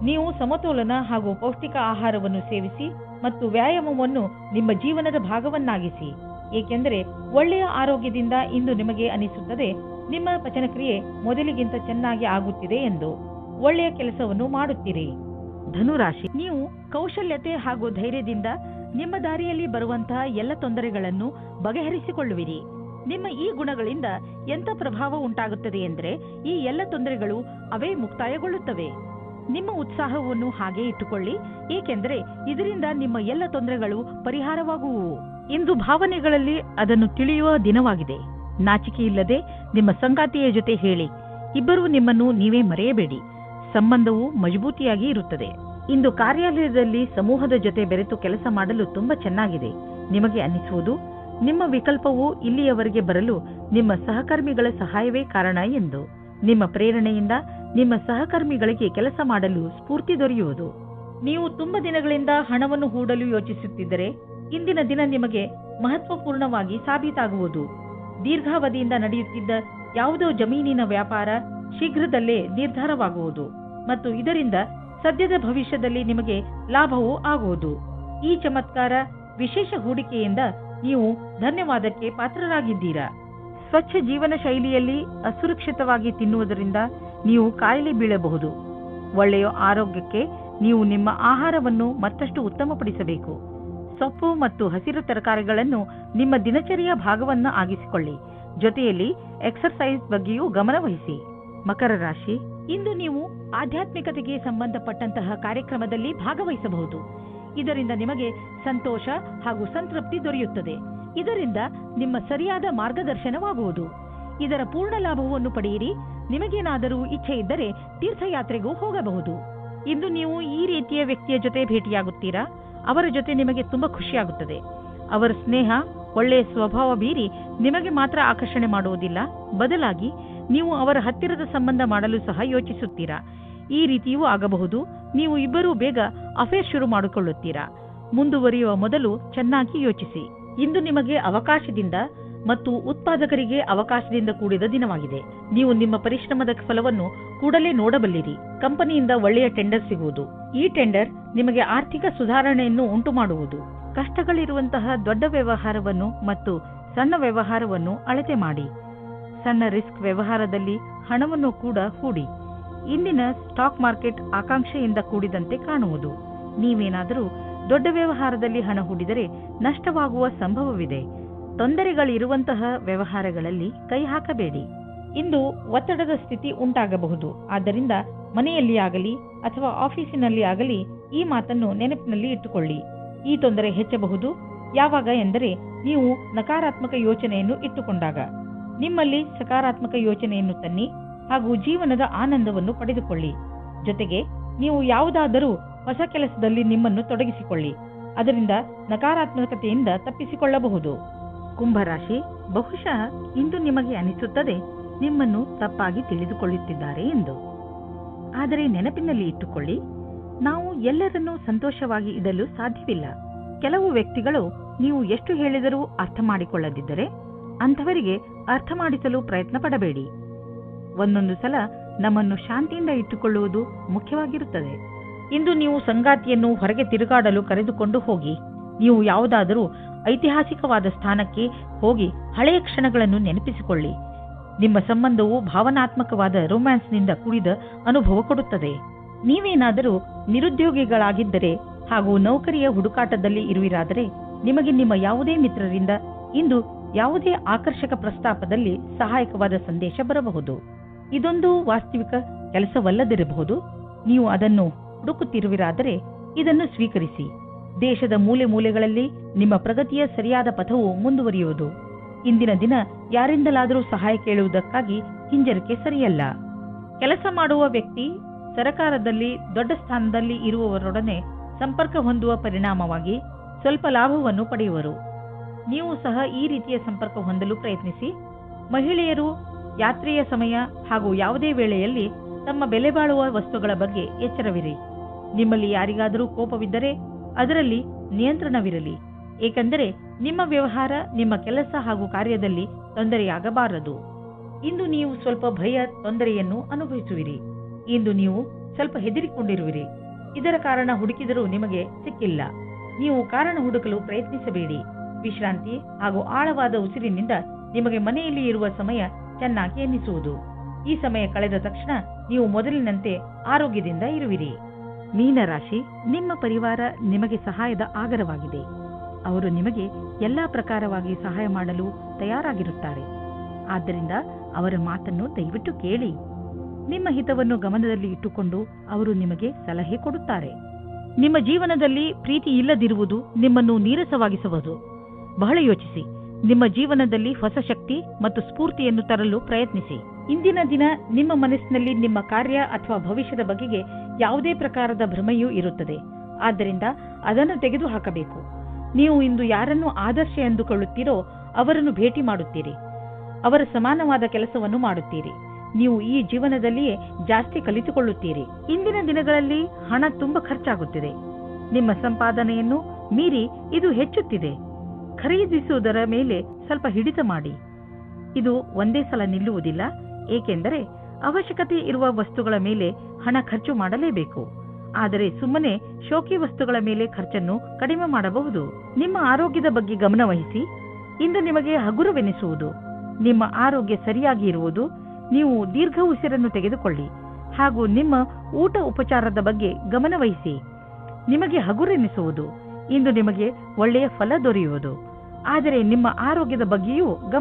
ನೀವು ಸಮತೋಲನ ಹಾಗೂ ಪೌಷ್ಟಿಕ ಆಹಾರವನ್ನು ಸೇವಿಸಿ ಮತ್ತು ವ್ಯಾಯಾಮವನ್ನು ನಿಮ್ಮ ಜೀವನದ ಭಾಗವನ್ನಾಗಿಸಿ, ಏಕೆಂದರೆ ಒಳ್ಳೆಯ ಆರೋಗ್ಯದಿಂದ ಇಂದು ನಿಮಗೆ ಅನಿಸುತ್ತದೆ ನಿಮ್ಮ ಪಚನಕ್ರಿಯೆ ಮೊದಲಿಗಿಂತ ಚೆನ್ನಾಗಿ ಆಗುತ್ತಿದೆ ಎಂದು. ಒಳ್ಳೆಯ ಕೆಲಸವನ್ನು ಮಾಡುತ್ತೀರಿ. ಧನುರಾಶಿ, ನೀವು ಕೌಶಲ್ಯತೆ ಹಾಗೂ ಧೈರ್ಯದಿಂದ ನಿಮ್ಮ ದಾರಿಯಲ್ಲಿ ಬರುವಂತಹ ಎಲ್ಲ ತೊಂದರೆಗಳನ್ನು ಬಗೆಹರಿಸಿಕೊಳ್ಳುವಿರಿ. ನಿಮ್ಮ ಈ ಗುಣಗಳಿಂದ ಎಂಥ ಪ್ರಭಾವ ಉಂಟಾಗುತ್ತದೆ ಎಂದರೆ ಈ ಎಲ್ಲ ತೊಂದರೆಗಳು ಅವೇ ಮುಕ್ತಾಯಗೊಳ್ಳುತ್ತವೆ. ನಿಮ್ಮ ಉತ್ಸಾಹವನ್ನು ಹಾಗೆ ಇಟ್ಟುಕೊಳ್ಳಿ, ಏಕೆಂದರೆ ಇದರಿಂದ ನಿಮ್ಮ ಎಲ್ಲ ತೊಂದರೆಗಳು ಪರಿಹಾರವಾಗುವುವು. ಇಂದು ಭಾವನೆಗಳಲ್ಲಿ ಅದನ್ನು ತಿಳಿಯುವ ದಿನವಾಗಿದೆ. ನಾಚಿಕೆಯಿಲ್ಲದೆ ನಿಮ್ಮ ಸಂಗಾತಿಯ ಜೊತೆ ಹೇಳಿ. ಇಬ್ಬರೂ ನಿಮ್ಮನ್ನು ನೀವೇ ಮರೆಯಬೇಡಿ. ಸಂಬಂಧವು ಮಜಬೂತಿಯಾಗಿ ಇರುತ್ತದೆ. ಇಂದು ಕಾರ್ಯಾಲಯದಲ್ಲಿ ಸಮೂಹದ ಜೊತೆ ಬೆರೆತು ಕೆಲಸ ಮಾಡಲು ತುಂಬಾ ಚೆನ್ನಾಗಿದೆ. ನಿಮಗೆ ಅನ್ನಿಸುವುದು ನಿಮ್ಮ ವಿಕಲ್ಪವು ಇಲ್ಲಿಯವರೆಗೆ ಬರಲು ನಿಮ್ಮ ಸಹಕರ್ಮಿಗಳ ಸಹಾಯವೇ ಕಾರಣ ಎಂದು. ನಿಮ್ಮ ಪ್ರೇರಣೆಯಿಂದ ನಿಮ್ಮ ಸಹಕರ್ಮಿಗಳಿಗೆ ಕೆಲಸ ಮಾಡಲು ಸ್ಫೂರ್ತಿ ದೊರೆಯುವುದು. ನೀವು ತುಂಬಾ ದಿನಗಳಿಂದ ಹಣವನ್ನು ಹೂಡಲು ಯೋಚಿಸುತ್ತಿದ್ದರೆ ಇಂದಿನ ದಿನ ನಿಮಗೆ ಮಹತ್ವಪೂರ್ಣವಾಗಿ ಸಾಬೀತಾಗುವುದು. ದೀರ್ಘಾವಧಿಯಿಂದ ನಡೆಯುತ್ತಿದ್ದ ಯಾವುದೋ ಜಮೀನಿನ ವ್ಯಾಪಾರ ಶೀಘ್ರದಲ್ಲೇ ನಿರ್ಧಾರವಾಗುವುದು ಮತ್ತು ಇದರಿಂದ ಸದ್ಯದ ಭವಿಷ್ಯದಲ್ಲಿ ನಿಮಗೆ ಲಾಭವೂ ಆಗುವುದು. ಈ ಚಮತ್ಕಾರ ವಿಶೇಷ ಹೂಡಿಕೆಯಿಂದ ನೀವು ಧನ್ಯವಾದಕ್ಕೆ ಪಾತ್ರರಾಗಿದ್ದೀರಾ. ಸ್ವಚ್ಛ ಜೀವನ ಶೈಲಿಯಲ್ಲಿ ಅಸುರಕ್ಷಿತವಾಗಿ ತಿನ್ನುವುದರಿಂದ ನೀವು ಕಾಯಿಲೆ ಬೀಳಬಹುದು. ಒಳ್ಳೆಯ ಆರೋಗ್ಯಕ್ಕೆ ನೀವು ನಿಮ್ಮ ಆಹಾರವನ್ನು ಮತ್ತಷ್ಟು ಉತ್ತಮಪಡಿಸಬೇಕು. ಸೊಪ್ಪು ಮತ್ತು ಹಸಿರು ತರಕಾರಿಗಳನ್ನು ನಿಮ್ಮ ದಿನಚರಿಯ ಭಾಗವನ್ನು ಆಗಿಸಿಕೊಳ್ಳಿ. ಜೊತೆಯಲ್ಲಿ ಎಕ್ಸರ್ಸೈಸ್ ಬಗ್ಗೆಯೂ ಗಮನವಹಿಸಿ. ಮಕರ ರಾಶಿ, ಇಂದು ನೀವು ಆಧ್ಯಾತ್ಮಿಕತೆಗೆ ಸಂಬಂಧಪಟ್ಟಂತಹ ಕಾರ್ಯಕ್ರಮದಲ್ಲಿ ಭಾಗವಹಿಸಬಹುದು. ಇದರಿಂದ ನಿಮಗೆ ಸಂತೋಷ ಹಾಗೂ ಸಂತೃಪ್ತಿ ದೊರೆಯುತ್ತದೆ. ಇದರಿಂದ ನಿಮ್ಮ ಸರಿಯಾದ ಮಾರ್ಗದರ್ಶನವಾಗುವುದು. ಇದರ ಪೂರ್ಣ ಲಾಭವನ್ನು ಪಡೆಯಿರಿ. ನಿಮಗೇನಾದರೂ ಇಚ್ಛೆ ಇದ್ದರೆ ತೀರ್ಥಯಾತ್ರೆಗೂ ಹೋಗಬಹುದು. ಇಂದು ನೀವು ಈ ರೀತಿಯ ವ್ಯಕ್ತಿಯ ಜೊತೆ ಭೇಟಿಯಾಗುತ್ತೀರಾ? ಅವರ ಜೊತೆ ನಿಮಗೆ ತುಂಬಾ ಖುಷಿಯಾಗುತ್ತದೆ. ಅವರ ಸ್ನೇಹ, ಒಳ್ಳೆಯ ಸ್ವಭಾವ ಬೀರಿ ನಿಮಗೆ ಮಾತ್ರ ಆಕರ್ಷಣೆ ಮಾಡುವುದಿಲ್ಲ, ಬದಲಾಗಿ ನೀವು ಅವರ ಹತ್ತಿರದ ಸಂಬಂಧ ಮಾಡಲು ಸಹ ಯೋಚಿಸುತ್ತೀರಾ. ಈ ರೀತಿಯೂ ಆಗಬಹುದು. ನೀವು ಇಬ್ಬರೂ ಬೇಗ ಅಫೇರ್ ಶುರು ಮಾಡಿಕೊಳ್ಳುತ್ತೀರಾ. ಮುಂದುವರಿಯುವ ಮೊದಲು ಚೆನ್ನಾಗಿ ಯೋಚಿಸಿ. ಇಂದು ನಿಮಗೆ ಅವಕಾಶದಿಂದ ಮತ್ತು ಉತ್ಪಾದಕರಿಗೆ ಅವಕಾಶದಿಂದ ಕೂಡಿದ ದಿನವಾಗಿದೆ. ನೀವು ನಿಮ್ಮ ಪರಿಶ್ರಮದ ಫಲವನ್ನು ಕೂಡಲೇ ನೋಡಬಲ್ಲಿರಿ. ಕಂಪನಿಯಿಂದ ಒಳ್ಳೆಯ ಟೆಂಡರ್ ಸಿಗುವುದು. ಈ ಟೆಂಡರ್ ನಿಮಗೆ ಆರ್ಥಿಕ ಸುಧಾರಣೆಯನ್ನು ಉಂಟು ಮಾಡುವುದು. ಕಷ್ಟಗಳಿರುವಂತಹ ದೊಡ್ಡ ವ್ಯವಹಾರವನ್ನು ಮತ್ತು ಸಣ್ಣ ವ್ಯವಹಾರವನ್ನು ಅಳತೆ ಮಾಡಿ. ಸಣ್ಣ ರಿಸ್ಕ್ ವ್ಯವಹಾರದಲ್ಲಿ ಹಣವನ್ನು ಕೂಡ ಹೂಡಿ. ಇಂದಿನ ಸ್ಟಾಕ್ ಮಾರ್ಕೆಟ್ ಆಕಾಂಕ್ಷೆಯಿಂದ ಕೂಡಿದಂತೆ ಕಾಣುವುದು. ನೀವೇನಾದರೂ ದೊಡ್ಡ ವ್ಯವಹಾರದಲ್ಲಿ ಹಣ ಹೂಡಿದರೆ ನಷ್ಟವಾಗುವ ಸಂಭವವಿದೆ. ತೊಂದರೆಗಳಿರುವಂತಹ ವ್ಯವಹಾರಗಳಲ್ಲಿ ಕೈ ಹಾಕಬೇಡಿ. ಇಂದು ಒತ್ತಡದ ಸ್ಥಿತಿ ಉಂಟಾಗಬಹುದು. ಆದ್ದರಿಂದ ಮನೆಯಲ್ಲಿ ಆಗಲಿ ಅಥವಾ ಆಫೀಸಿನಲ್ಲಿ ಆಗಲಿ ಈ ಮಾತನ್ನು ನೆನಪಿನಲ್ಲಿ ಇಟ್ಟುಕೊಳ್ಳಿ. ಈ ತೊಂದರೆ ಹೆಚ್ಚಬಹುದು. ಯಾವಾಗ ಎಂದರೆ ನೀವು ನಕಾರಾತ್ಮಕ ಯೋಚನೆಯನ್ನು ಇಟ್ಟುಕೊಂಡಾಗ. ನಿಮ್ಮಲ್ಲಿ ಸಕಾರಾತ್ಮಕ ಯೋಚನೆಯನ್ನು ತನ್ನಿ ಹಾಗೂ ಜೀವನದ ಆನಂದವನ್ನು ಪಡೆದುಕೊಳ್ಳಿ. ಜೊತೆಗೆ ನೀವು ಯಾವುದಾದರೂ ಹೊಸ ಕೆಲಸದಲ್ಲಿ ನಿಮ್ಮನ್ನು ತೊಡಗಿಸಿಕೊಳ್ಳಿ. ಅದರಿಂದ ನಕಾರಾತ್ಮಕತೆಯಿಂದ ತಪ್ಪಿಸಿಕೊಳ್ಳಬಹುದು. ಕುಂಭರಾಶಿ, ಬಹುಶಃ ಇಂದು ನಿಮಗೆ ಅನಿಸುತ್ತದೆ ನಿಮ್ಮನ್ನು ತಪ್ಪಾಗಿ ತಿಳಿದುಕೊಳ್ಳುತ್ತಿದ್ದಾರೆ ಎಂದು. ಆದರೆ ನೆನಪಿನಲ್ಲಿ ಇಟ್ಟುಕೊಳ್ಳಿ, ನಾವು ಎಲ್ಲರನ್ನೂ ಸಂತೋಷವಾಗಿ ಇಡಲು ಸಾಧ್ಯವಿಲ್ಲ. ಕೆಲವು ವ್ಯಕ್ತಿಗಳು ನೀವು ಎಷ್ಟು ಹೇಳಿದರೂ ಅರ್ಥ ಮಾಡಿಕೊಳ್ಳದಿದ್ದರೆ ಅಂಥವರಿಗೆ ಅರ್ಥ ಮಾಡಿಸಲು ಪ್ರಯತ್ನ ಪಡಬೇಡಿ. ಒಂದೊಂದು ಸಲ ನಮ್ಮನ್ನು ಶಾಂತಿಯಿಂದ ಇಟ್ಟುಕೊಳ್ಳುವುದು ಮುಖ್ಯವಾಗಿರುತ್ತದೆ. ಇಂದು ನೀವು ಸಂಗಾತಿಯನ್ನು ಹೊರಗೆ ತಿರುಗಾಡಲು ಕರೆದುಕೊಂಡು ಹೋಗಿ. ನೀವು ಯಾವುದಾದರೂ ಐತಿಹಾಸಿಕವಾದ ಸ್ಥಾನಕ್ಕೆ ಹೋಗಿ ಹಳೆಯ ಕ್ಷಣಗಳನ್ನು ನೆನಪಿಸಿಕೊಳ್ಳಿ. ನಿಮ್ಮ ಸಂಬಂಧವು ಭಾವನಾತ್ಮಕವಾದ ರೊಮ್ಯಾನ್ಸ್ನಿಂದ ಕೂಡಿದ ಅನುಭವ ಕೊಡುತ್ತದೆ. ನೀವೇನಾದರೂ ನಿರುದ್ಯೋಗಿಗಳಾಗಿದ್ದರೆ ಹಾಗೂ ನೌಕರಿಯ ಹುಡುಕಾಟದಲ್ಲಿ ಇರುವಿರಾದರೆ ನಿಮಗೆ ನಿಮ್ಮ ಯಾವುದೇ ಮಿತ್ರರಿಂದ ಇಂದು ಯಾವುದೇ ಆಕರ್ಷಕ ಪ್ರಸ್ತಾಪದಲ್ಲಿ ಸಹಾಯಕವಾದ ಸಂದೇಶ ಬರಬಹುದು. ಇದೊಂದು ವಾಸ್ತವಿಕ ಕೆಲಸವಲ್ಲದಿರಬಹುದು. ನೀವು ಅದನ್ನು ಹುಡುಕುತ್ತಿರುವಿರಾದರೆ ಇದನ್ನು ಸ್ವೀಕರಿಸಿ. ದೇಶದ ಮೂಲೆ ಮೂಲೆಗಳಲ್ಲಿ ನಿಮ್ಮ ಪ್ರಗತಿಯ ಸರಿಯಾದ ಪಥವು ಮುಂದುವರಿಯುವುದು. ಇಂದಿನ ದಿನ ಯಾರಿಂದಲಾದರೂ ಸಹಾಯ ಕೇಳುವುದಕ್ಕಾಗಿ ಹಿಂಜರಿಕೆ ಸರಿಯಲ್ಲ. ಕೆಲಸ ಮಾಡುವ ವ್ಯಕ್ತಿ ಸರಕಾರದಲ್ಲಿ ದೊಡ್ಡ ಸ್ಥಾನದಲ್ಲಿ ಇರುವವರೊಡನೆ ಸಂಪರ್ಕ ಹೊಂದುವ ಪರಿಣಾಮವಾಗಿ ಸ್ವಲ್ಪ ಲಾಭವನ್ನು ಪಡೆಯುವರು. ನೀವು ಸಹ ಈ ರೀತಿಯ ಸಂಪರ್ಕ ಹೊಂದಲು ಪ್ರಯತ್ನಿಸಿ. ಮಹಿಳೆಯರು ಯಾತ್ರೆಯ ಸಮಯ ಹಾಗೂ ಯಾವುದೇ ವೇಳೆಯಲ್ಲಿ ತಮ್ಮ ಬೆಲೆ ಬಾಳುವ ವಸ್ತುಗಳ ಬಗ್ಗೆ ಎಚ್ಚರವಿರಿ. ನಿಮ್ಮಲ್ಲಿ ಯಾರಿಗಾದರೂ ಕೋಪವಿದ್ದರೆ ಅದರಲ್ಲಿ ನಿಯಂತ್ರಣವಿರಲಿ. ಏಕೆಂದರೆ ನಿಮ್ಮ ವ್ಯವಹಾರ, ನಿಮ್ಮ ಕೆಲಸ ಹಾಗೂ ಕಾರ್ಯದಲ್ಲಿ ತೊಂದರೆಯಾಗಬಾರದು. ಇಂದು ನೀವು ಸ್ವಲ್ಪ ಭಯ, ತೊಂದರೆಯನ್ನು ಅನುಭವಿಸುವಿರಿ. ಇಂದು ನೀವು ಸ್ವಲ್ಪ ಹೆದರಿಕೊಂಡಿರುವಿರಿ. ಇದರ ಕಾರಣ ಹುಡುಕಿದರೂ ನಿಮಗೆ ಸಿಕ್ಕಿಲ್ಲ. ನೀವು ಕಾರಣ ಹುಡುಕಲು ಪ್ರಯತ್ನಿಸಬೇಡಿ. ವಿಶ್ರಾಂತಿ ಹಾಗೂ ಆಳವಾದ ಉಸಿರಿನಿಂದ ನಿಮಗೆ ಮನೆಯಲ್ಲಿ ಇರುವ ಸಮಯ ಚೆನ್ನಾಗಿ ಎನ್ನಿಸುವುದು. ಈ ಸಮಯ ಕಳೆದ ತಕ್ಷಣ ನೀವು ಮೊದಲಿನಂತೆ ಆರೋಗ್ಯದಿಂದ ಇರುವಿರಿ. ಮೀನರಾಶಿ, ನಿಮ್ಮ ಪರಿವಾರ ನಿಮಗೆ ಸಹಾಯದ ಆಗರವಾಗಿದೆ. ಅವರು ನಿಮಗೆ ಎಲ್ಲಾ ಪ್ರಕಾರವಾಗಿ ಸಹಾಯ ಮಾಡಲು ತಯಾರಾಗಿರುತ್ತಾರೆ. ಆದ್ದರಿಂದ ಅವರ ಮಾತನ್ನು ದಯವಿಟ್ಟು ಕೇಳಿ. ನಿಮ್ಮ ಹಿತವನ್ನು ಗಮನದಲ್ಲಿ ಇಟ್ಟುಕೊಂಡು ಅವರು ನಿಮಗೆ ಸಲಹೆ ಕೊಡುತ್ತಾರೆ. ನಿಮ್ಮ ಜೀವನದಲ್ಲಿ ಪ್ರೀತಿ ಇಲ್ಲದಿರುವುದು ನಿಮ್ಮನ್ನು ನೀರಸವಾಗಿಸಬಹುದು. ಬಹಳ ಯೋಚಿಸಿ. ನಿಮ್ಮ ಜೀವನದಲ್ಲಿ ಹೊಸ ಶಕ್ತಿ ಮತ್ತು ಸ್ಫೂರ್ತಿಯನ್ನು ತರಲು ಪ್ರಯತ್ನಿಸಿ. ಇಂದಿನ ದಿನ ನಿಮ್ಮ ಮನಸ್ಸಿನಲ್ಲಿ ನಿಮ್ಮ ಕಾರ್ಯ ಅಥವಾ ಭವಿಷ್ಯದ ಬಗೆಗೆ ಯಾವುದೇ ಪ್ರಕಾರದ ಭ್ರಮೆಯೂ ಇರುತ್ತದೆ. ಆದ್ದರಿಂದ ಅದನ್ನು ತೆಗೆದುಹಾಕಬೇಕು. ನೀವು ಇಂದು ಯಾರನ್ನು ಆದರ್ಶ ಎಂದುಕೊಳ್ಳುತ್ತೀರೋ ಅವರನ್ನು ಭೇಟಿ ಮಾಡುತ್ತೀರಿ. ಅವರ ಸಮಾನವಾದ ಕೆಲಸವನ್ನು ಮಾಡುತ್ತೀರಿ. ನೀವು ಈ ಜೀವನದಲ್ಲಿಯೇ ಜಾಸ್ತಿ ಕಲಿತುಕೊಳ್ಳುತ್ತೀರಿ. ಇಂದಿನ ದಿನಗಳಲ್ಲಿ ಹಣ ತುಂಬಾ ಖರ್ಚಾಗುತ್ತಿದೆ. ನಿಮ್ಮ ಸಂಪಾದನೆಯನ್ನು ಮೀರಿ ಇದು ಹೆಚ್ಚುತ್ತಿದೆ. ಖರೀದಿಸುವುದರ ಮೇಲೆ ಸ್ವಲ್ಪ ಹಿಡಿತ ಮಾಡಿ. ಇದು ಒಂದೇ ಸಲ ನಿಲ್ಲುವುದಿಲ್ಲ. ಏಕೆಂದರೆ ಅವಶ್ಯಕತೆ ಇರುವ ವಸ್ತುಗಳ ಮೇಲೆ ಹಣ ಖರ್ಚು ಮಾಡಲೇಬೇಕು. ಆದರೆ ಸುಮ್ಮನೆ ಶೋಕಿ ವಸ್ತುಗಳ ಮೇಲೆ ಖರ್ಚನ್ನು ಕಡಿಮೆ ಮಾಡಬಹುದು. ನಿಮ್ಮ ಆರೋಗ್ಯದ ಬಗ್ಗೆ ಗಮನ ವಹಿಸಿ. ಇಂದು ನಿಮಗೆ ಹಗುರವೆನಿಸುವುದು. ನಿಮ್ಮ ಆರೋಗ್ಯ ಸರಿಯಾಗಿ ಇರುವುದು. ನೀವು ದೀರ್ಘ ಉಸಿರನ್ನು ತೆಗೆದುಕೊಳ್ಳಿ ಹಾಗೂ ನಿಮ್ಮ ಊಟ ಉಪಚಾರದ ಬಗ್ಗೆ ಗಮನ ವಹಿಸಿ. ನಿಮಗೆ ಹಗುರೆನಿಸುವುದು. ಇಂದು ನಿಮಗೆ ಒಳ್ಳೆಯ ಫಲ ದೊರೆಯುವುದು. ಆದರೆ ನಿಮ್ಮ ಆರೋಗ್ಯದ ಬಗ್ಗೆಯೂ ಗಮನ